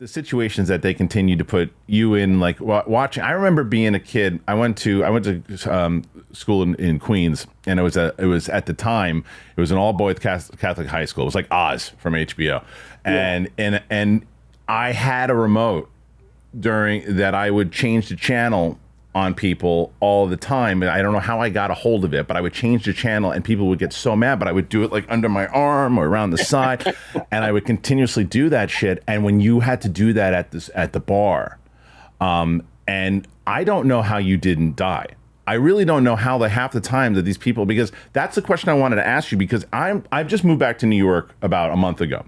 the situations that they continue to put you in, like watching. I remember being a kid. I went to school in Queens, and it was at the time it was an all boys Catholic high school. It was like Oz from HBO, and I had a remote during that. I would change the channel on people all the time, and I don't know how I got a hold of it, but I would change the channel and people would get so mad, but I would do it like under my arm or around the side and I would continuously do that shit. And when you had to do that at the bar, and I don't know how you didn't die. I really don't know how half the time that these people, because that's the question I wanted to ask you, because I've just moved back to New York about a month ago.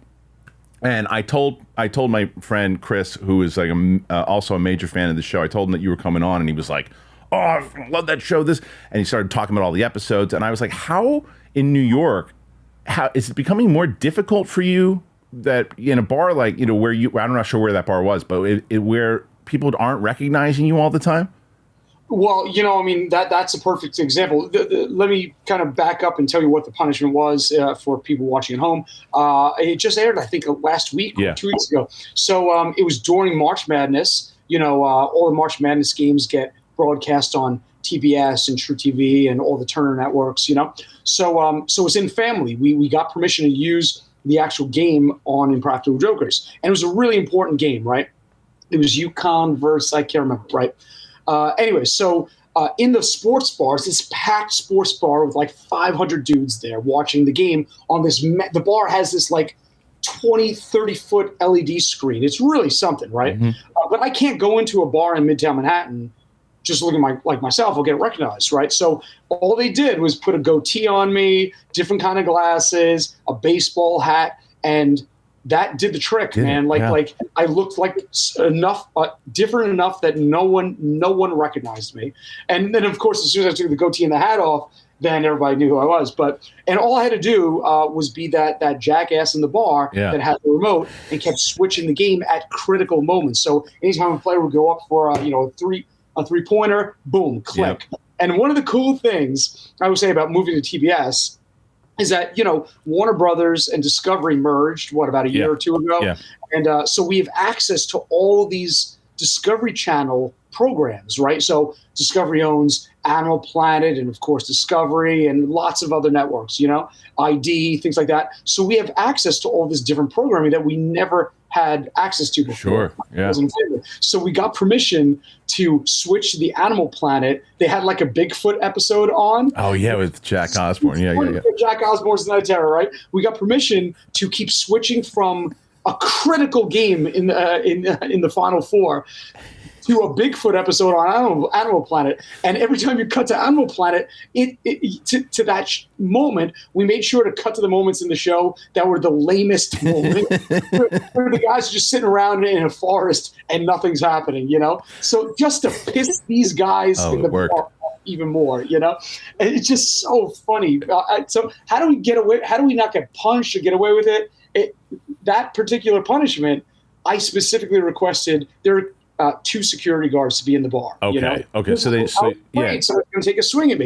And I told my friend Chris, who is like also a major fan of the show, I told him that you were coming on, and he was like, "Oh, I love that show." And he started talking about all the episodes, and I was like, "How in New York? How is it becoming more difficult for you that in a bar like where you? I'm not sure where that bar was, but where people aren't recognizing you all the time?" Well, I mean, that's a perfect example. Let me kind of back up and tell you what the punishment was for people watching at home. It just aired, I think, last week or 2 weeks ago. So it was during March Madness. All the March Madness games get broadcast on TBS and True TV and all the Turner networks, So it was in family. We got permission to use the actual game on Impractical Jokers. And it was a really important game, right? It was UConn versus, I can't remember, right? Anyway, so in the sports bars, this packed sports bar with like 500 dudes there watching the game on this. The bar has this like 20, 30 foot LED screen. It's really something, right? Mm-hmm. But I can't go into a bar in Midtown Manhattan just looking like myself. I'll get recognized, right? So all they did was put a goatee on me, different kind of glasses, a baseball hat, and that did the trick, man. Like I looked like enough, different enough that no one recognized me. And then, of course, as soon as I took the goatee and the hat off, then everybody knew who I was. And all I had to do was be that jackass in the bar that had the remote and kept switching the game at critical moments. So anytime a player would go up for a 3-pointer, boom, click. Yep. And one of the cool things I would say about moving to TBS is that, Warner Brothers and Discovery merged, about a year or two ago? Yeah. And so we have access to all these Discovery Channel programs, right? So Discovery owns Animal Planet and, of course, Discovery and lots of other networks, ID, things like that. So we have access to all this different programming that we never had access to before. Sure, yeah. So we got permission to switch to the Animal Planet. They had like a Bigfoot episode on. Oh, yeah, with Jack Osborne. Yeah. Jack Osborne's Night Terror, right? We got permission to keep switching from a critical game in the Final Four to a Bigfoot episode on Animal Planet. And every time you cut to Animal Planet, to that moment, we made sure to cut to the moments in the show that were the lamest moment, where the guys are just sitting around in a forest and nothing's happening, So just to piss these guys in the bar even more, And it's just so funny. So how do we get away? How do we not get punched or get away with it? That particular punishment, I specifically requested there 2 security guards to be in the bar. Okay. Okay. So they're going to take a swing at me.